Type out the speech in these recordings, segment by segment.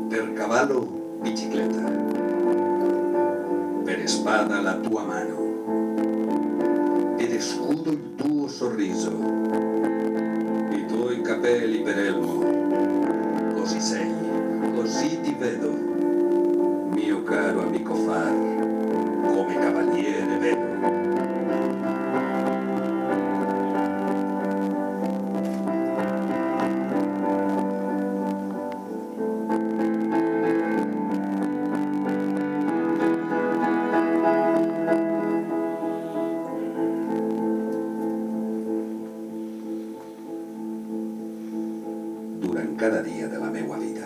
Per cavallo, bicicletta. Per spada la tua mano. Ed scudo il tuo sorriso. I tuoi capelli per elmo. Così sei, così ti vedo. Mio caro amico Far, come cavaliere vedo. Durant cada dia de la meua vida.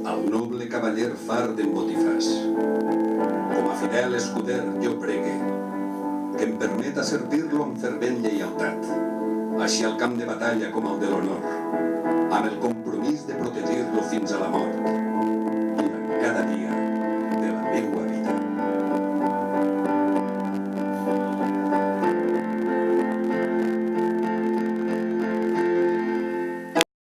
Al noble cavaller Far d'en Botifàs, com a fidel escuder jo pregue, que em permeta servir-lo amb fervent lleialtat, així al camp de batalla com al de l'honor, amb el compromís de protegir-lo fins a la mort, durant cada dia